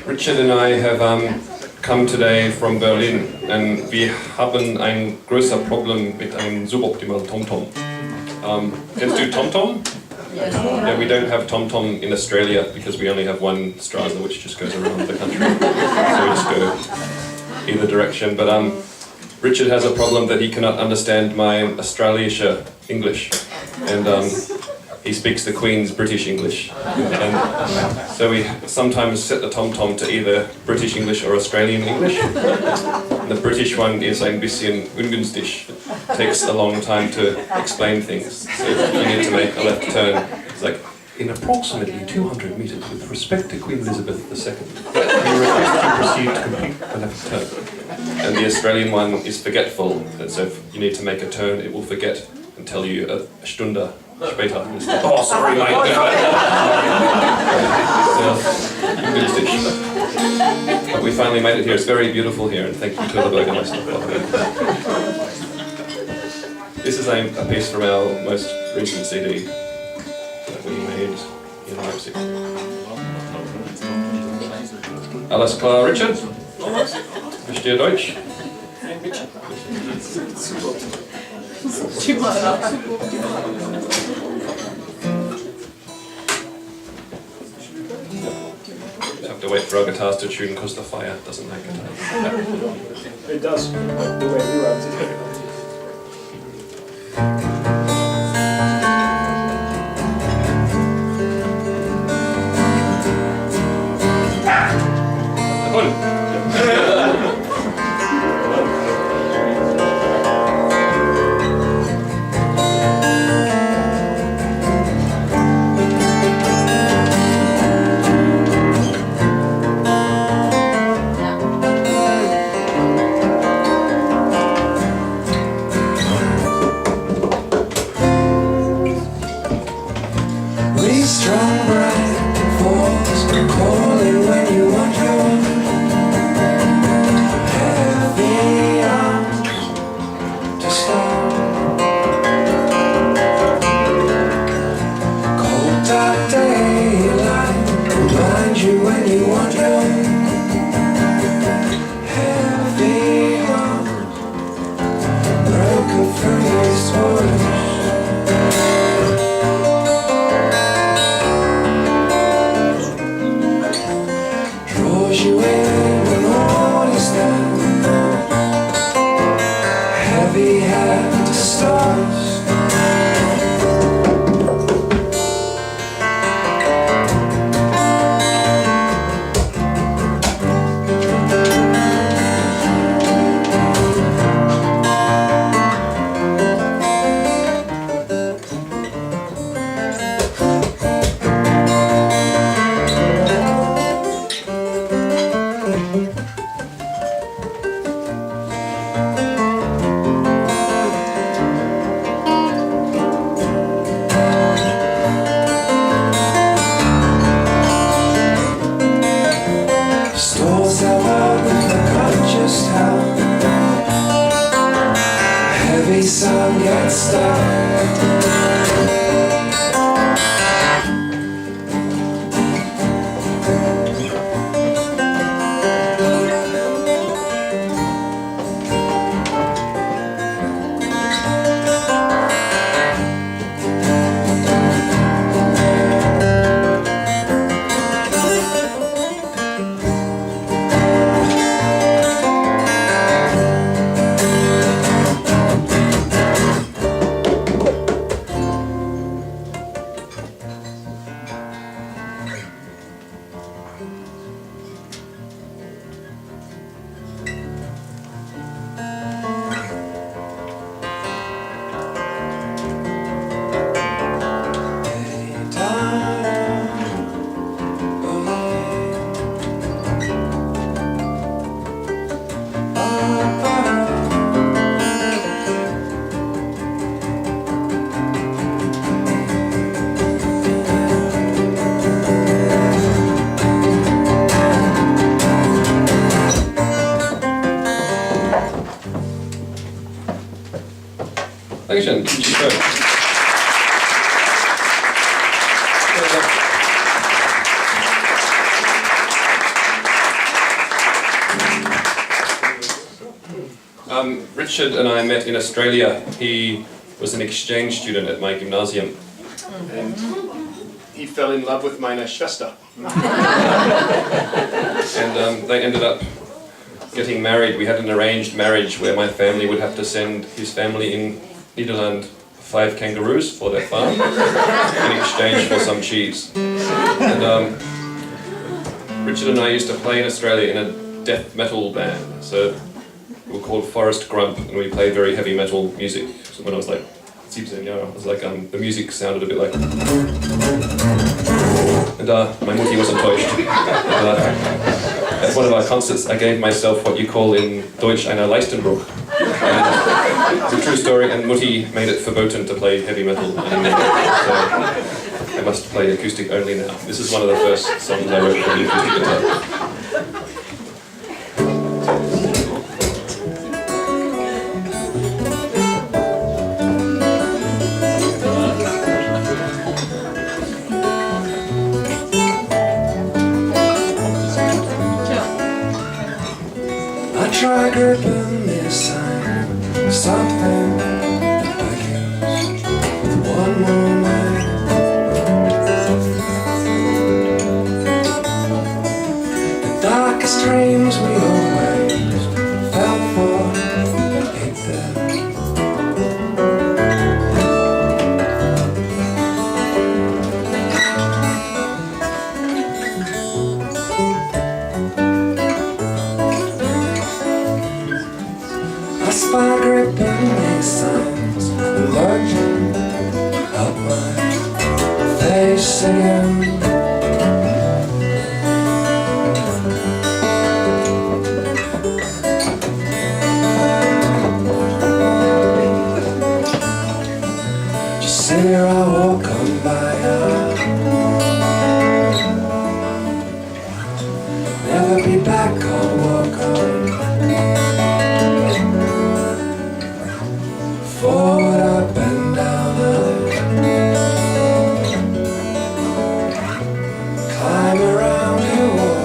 Richard and I have come today from Berlin and wir haben ein größer Problem mit einem suboptimalen TomTom. Kennst du TomTom? Yeah, we don't have TomTom in Australia because we only have one Strasser which just goes around the country. So we just go either direction. But Richard has a problem that he cannot understand my Australische English. And he speaks the Queen's British English. And so we sometimes set the TomTom to either British English or Australian English. And the British one is ein bisschen ungünstig. It takes a long time to explain things. So you need to make a left turn. It's like, in approximately 200 meters with respect to Queen Elizabeth II, we request you proceed to complete the left turn. And the Australian one is forgetful. And so if you need to make a turn, it will forget and tell you a Stunde später. Oh, sorry, mate. But we finally made it here. It's very beautiful here, and thank you to the Bürgermeister. This is a piece from our most recent CD that we made in Leipzig. Alles klar, Richard? Verstehe Deutsch? You have to wait for our guitars to tune because the fire doesn't like guitars. It does, the way we wrote it. Dankeschön. Schön. Richard and I met in Australia. He was an exchange student at my gymnasium. And he fell in love with meine Schwester. And they ended up getting married. We had an arranged marriage where my family would have to send his family in Netherlands 5 kangaroos for their farm in exchange for some cheese. And Richard and I used to play in Australia in a death metal band. So we were called Forest Grump, and we played very heavy metal music. So when I was like 17 years old, I was like, the music sounded a bit like... And my mutti was enttäuscht. At one of our concerts, I gave myself what you call in Deutsch eine Leistenbruch. It's a true story, and Mutti made it verboten to play heavy metal. And, so I must play acoustic only now. This is one of the first songs I wrote for the acoustic guitar. I try gripping this sign, something that I use one more night. The darkest dreams we always fell for ain't there. I spy gripping these signs, lurching up my face again. Just sit here, I walk on by never be back, I'll walk on. Forward, up and down, climb around your wall.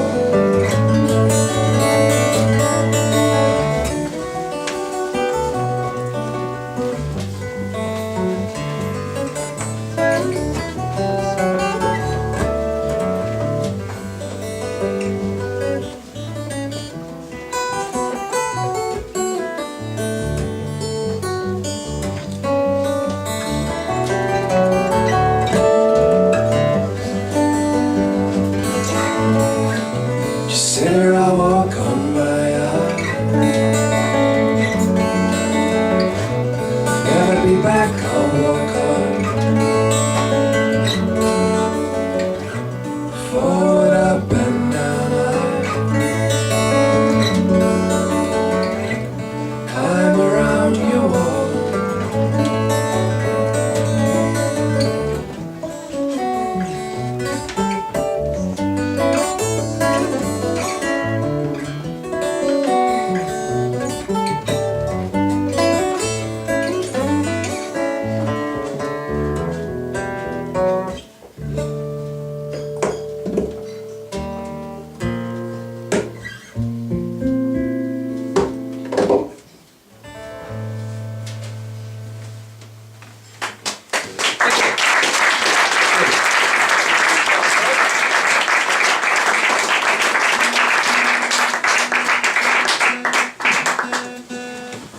Sit here, I walk on by never be back, I'll walk on. Forward, up and down, climb around your wall.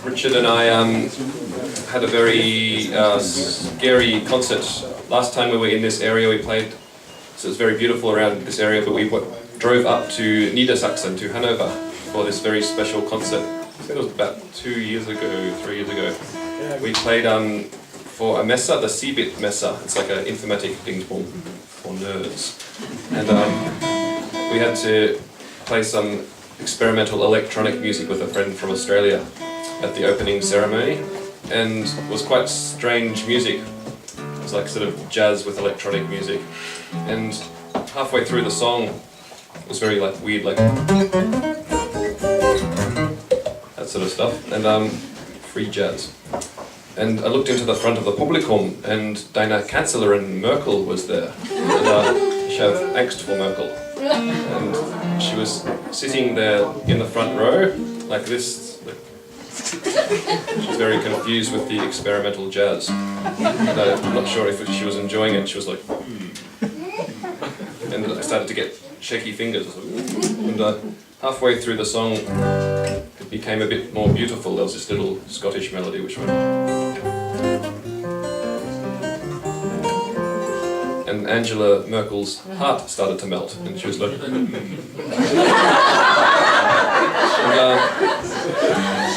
Richard and I had a very scary concert. Last time we were in this area we played, so it was very beautiful around this area, but we drove up to Niedersachsen, to Hanover, for this very special concert. I think it was about 3 years ago. We played for a Messe, the CeBIT Messe. It's like an informatic Dingsbum for nerds. And we had to play some experimental electronic music with a friend from Australia at the opening ceremony, and it was quite strange music. It was like sort of jazz with electronic music, and halfway through the song it was very like weird, like that sort of stuff, and free jazz. And I looked into the front of the Publikum, and deine Kanzlerin Merkel was there. And ich habe Angst vor Merkel. And she was sitting there in the front row, like this. She was very confused with the experimental jazz. And I'm not sure if she was enjoying it. She was like, And I started to get shaky fingers. And halfway through the song, it became a bit more beautiful. There was this little Scottish melody which went. And Angela Merkel's heart started to melt, and she was like.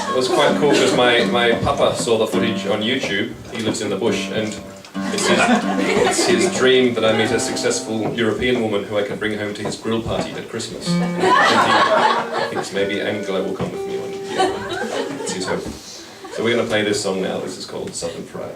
It was quite cool because my papa saw the footage on YouTube. He lives in the bush, and it's his dream that I meet a successful European woman who I can bring home to his grill party at Christmas. And he thinks maybe Angela will come with me one year. It's his hope. So we're going to play this song now. This is called Southern Friar.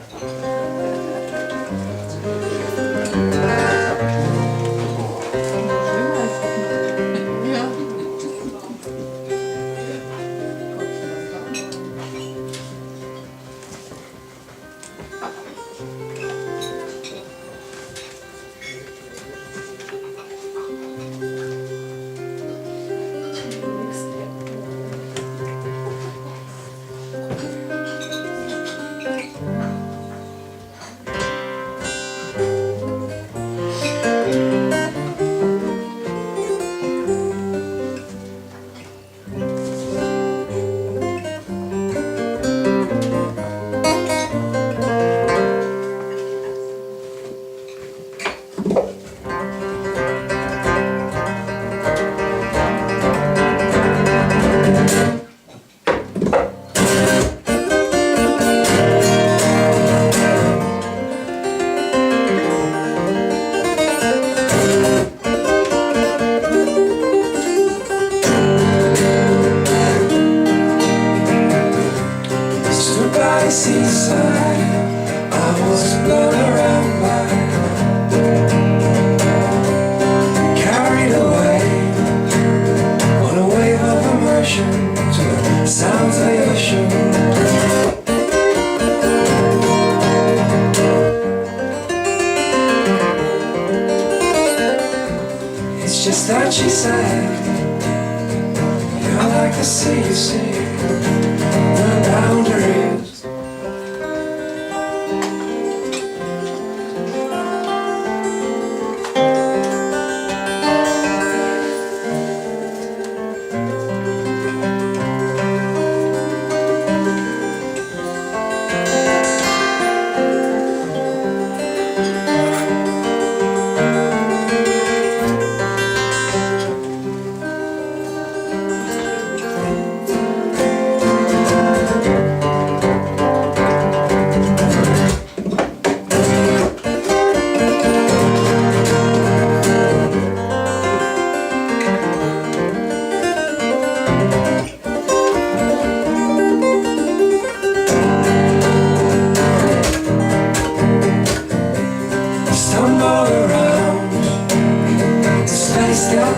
Seaside, I was blown around by, carried away on a wave of emotion to the sounds of the ocean. It's just that she said, you're like the sea, you see, no boundaries.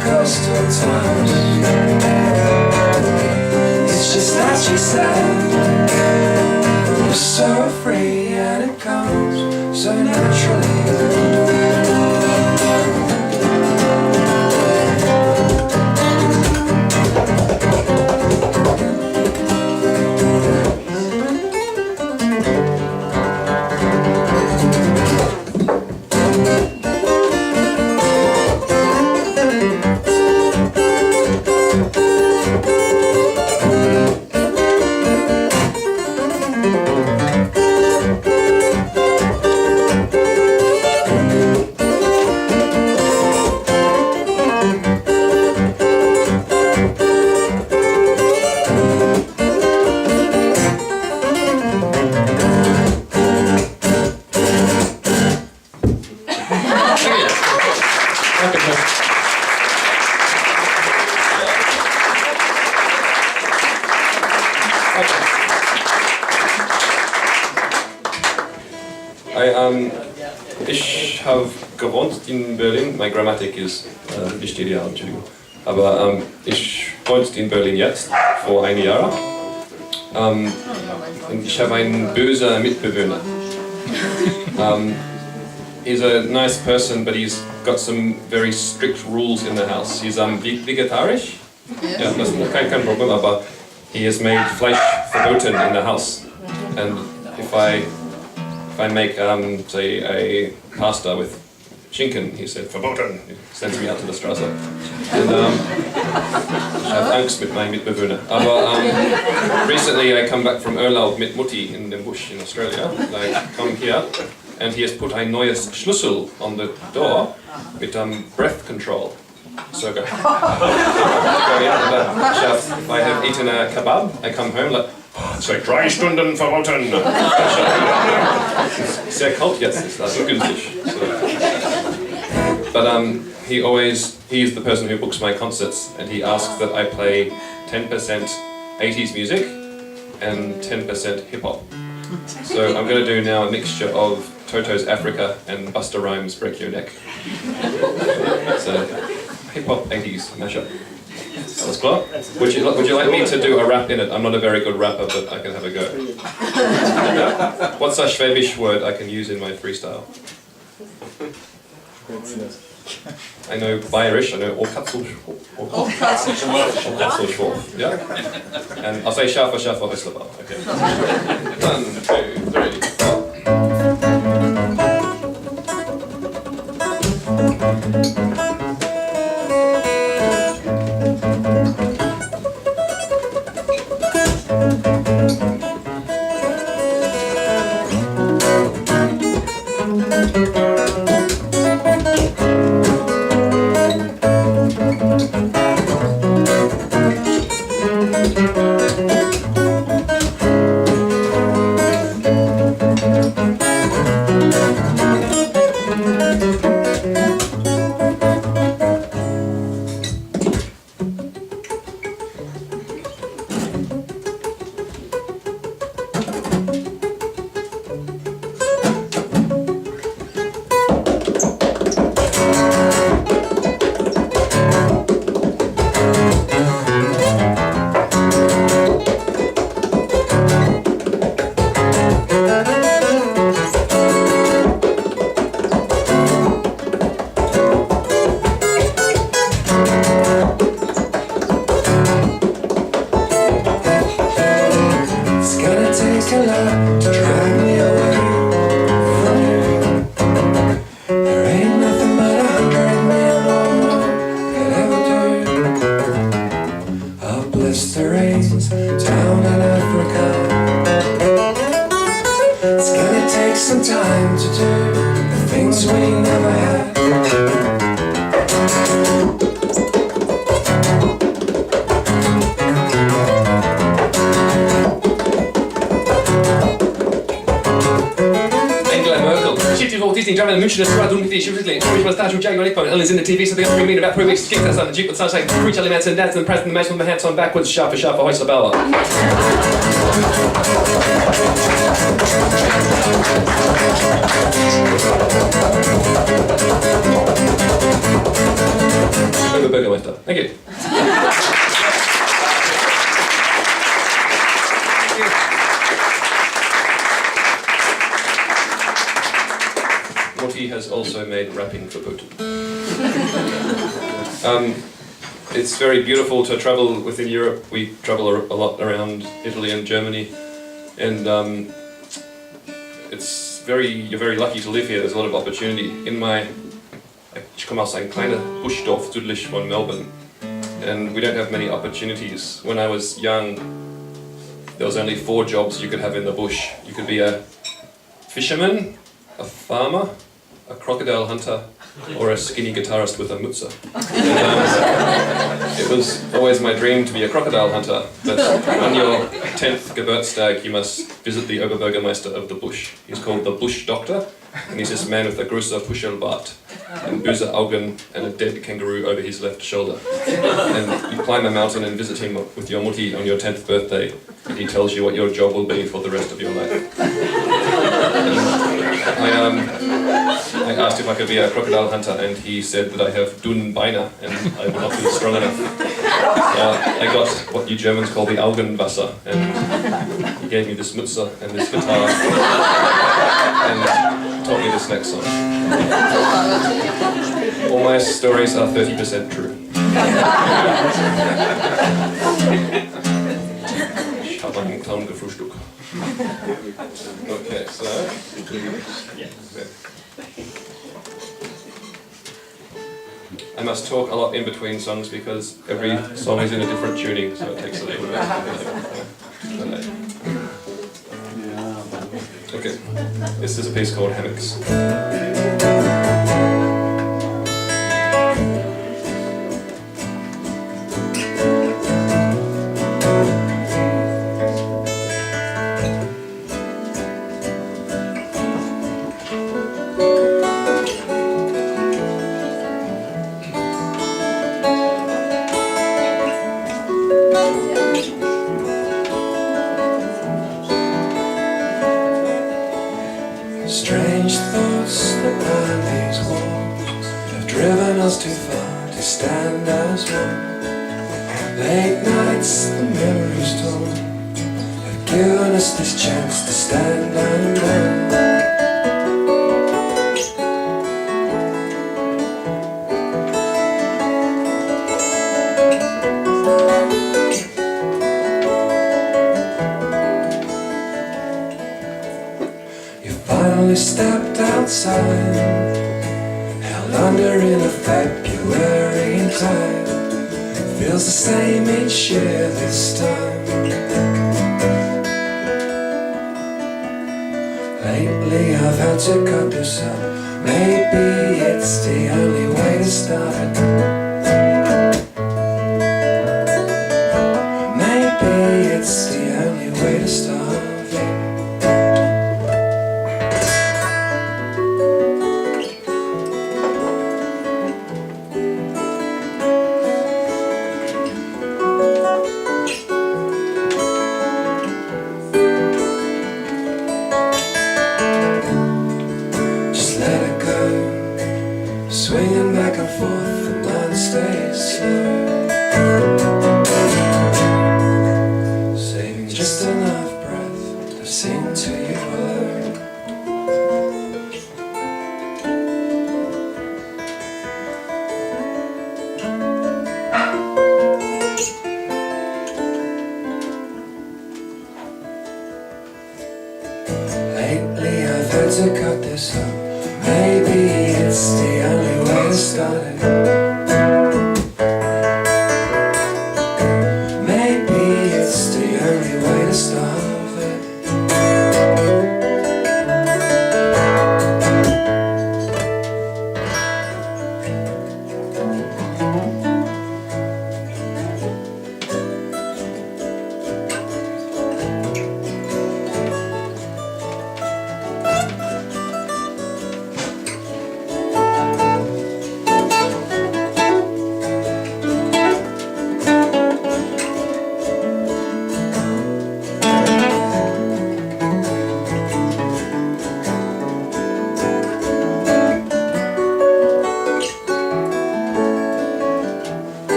Coastal towns. It's just that she said, you're so free and it comes so naturally. Ich habe gewohnt in Berlin, meine Grammatik ist nicht ideal, Entschuldigung. Aber ich wohne in Berlin jetzt, vor 1 Jahr. Und ich habe einen bösen Mitbewohner. He's a nice person, but he's got some very strict rules in the house. He's vegetarisch. Ja, das ist kein Problem, aber he has made Fleisch verboten in the house. And if I make, say, a pasta with Schinken, he said, verboten. He sends me out to the Straße. And ich habe Angst mit meinem Mitbewohner. Aber recently I come back from Urlaub mit Mutti in the bush in Australia. I come here and he has put a neues Schlüssel on the door with breath control. So go in, if I have eaten a kebab, I come home like, seit 3 Stunden verboten. Sehr kalt jetzt, ist das ungünstig. So. But he's the person who books my concerts, and he asks that I play 10% 80s music and 10% hip hop. So I'm going to do now a mixture of Toto's Africa and Busta Rhymes' Break Your Neck. So hip hop 80s mashup. Alles klar? Would you like me to do a rap in it? I'm not a very good rapper, but I can have a go. What's a Schwäbisch word I can use in my freestyle? I know Bayerisch, I know Katzelschworf. Yeah? And I'll say Schafer, Hüsselbau. Okay. 1, 2, 3, 4. Some time to do the things we never had. Angela Merkel, Shifty for Disney, driving the München, Strad, und die Schiffsling, ich was da schon Jaguar Nickbone, Ellen in the TV, so they got 3 minutes about 3 weeks to kick us on the Jeep with sunshine, preach elements and dance and press the match with my hands on backwards, sharp, hoist the bell. Bürgermeister. Thank you. Morty has also made rapping for Putin. It's very beautiful to travel within Europe. We travel a lot around Italy and Germany, and you're very lucky to live here. There's a lot of opportunity. Ich komme aus einem kleinen Buschdorf südlich von Melbourne, and we don't have many opportunities. When I was young, there was only 4 jobs you could have in the bush. You could be a fisherman, a farmer, a crocodile hunter, or a skinny guitarist with a mutzer. It was always my dream to be a crocodile hunter, but on your 10th Geburtstag you must visit the Oberbürgermeister of the bush. He's called the Bush Doctor, and he's this man with a großer Puschelbart and böse Augen and a dead kangaroo over his left shoulder. And you climb a mountain and visit him with your mutti on your 10th birthday, and he tells you what your job will be for the rest of your life. I asked if I could be a crocodile hunter, and he said that I have dünn Beine, and I will not be strong enough. I got what you Germans call the Augenwasser, and he gave me this Mütze and this guitar, and taught me this next song. All my stories are 30% true. Ich habe einen Clown gefrühstückt. Okay, so. I must talk a lot in between songs because every song is in a different tuning, so it takes a little bit. Okay, this is a piece called Hammocks. Strange thoughts that behind these walls have driven us too far to stand as one. Late nights, the memories torn, have given us this chance to stand undone. Finally stepped outside, held under in a February time. Feels the same each year this time. Lately I've had to cut this up. Maybe it's the only way to start it. Maybe it's the only way to start it. Swinging back and forth, the mind stays slow. Saving just enough breath to sing to you alone. Lately I've had to cut this up. Maybe it's the only way to start it. Maybe it's the only way to start it.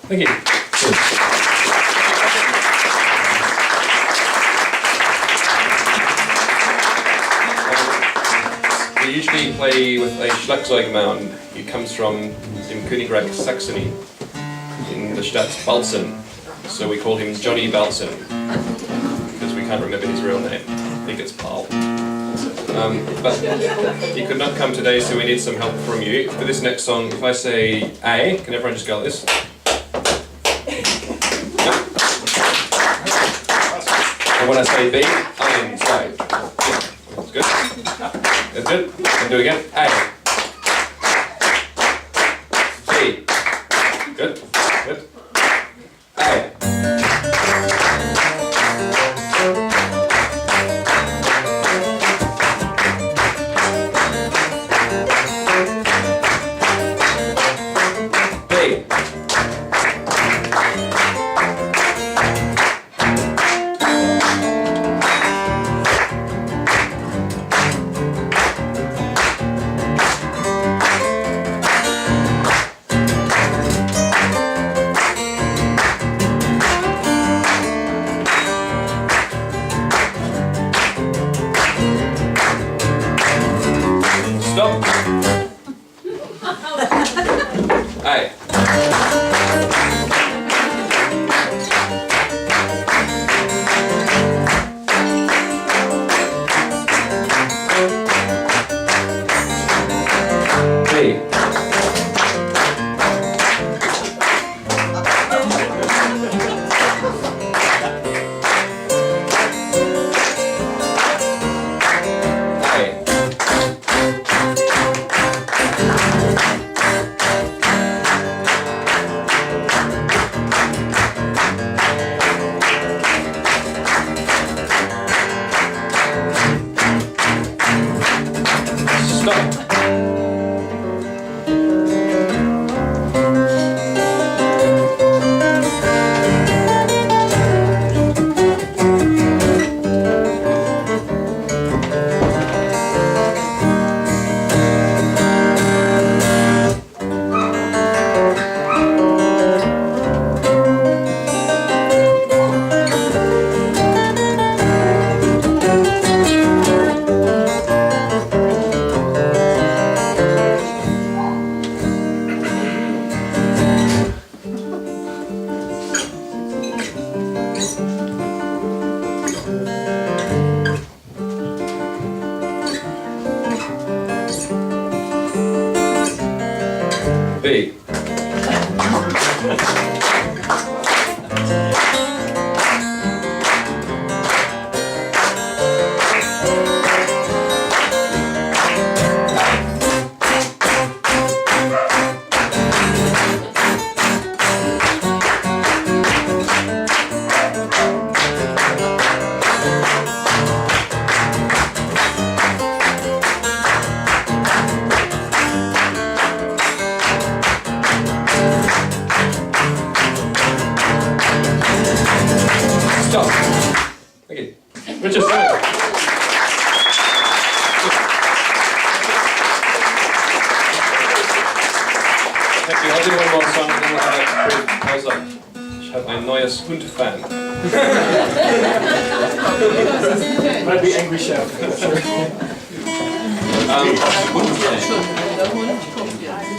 Thank you. We usually play with a Schlagzeugmann. He comes from dem Königreich Saxony in the Stadt Balzen. So we call him Johnny Balzen because we can't remember his real name. I think it's Paul. But he could not come today, so we need some help from you. For this next song, if I say A, can everyone just go like this? And when I say B, ein, zwei. That's good. That's good. And do it again. A. B. Good. Good. A. Aye. B. Stop. B. Stop. Okay. Richard, sorry. Happy heute noch mal Song Pause. Ich habe ein neues Hund-Fan. Might be angry chef.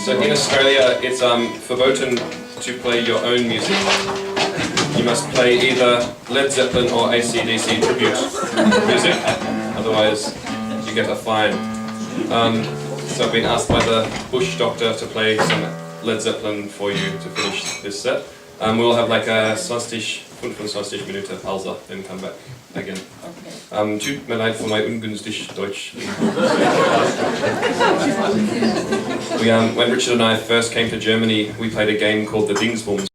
So in Australia, it's verboten to play your own music. You must play either Led Zeppelin or AC/DC tribute music, otherwise you get a fine. So I've been asked by the bush doctor to play some Led Zeppelin for you to finish this set. We'll have like a 25 Minuten Pause, then come back again. Tut mir leid für mein ungünstig Deutsch. When Richard and I first came to Germany, we played a game called the Dingsbums.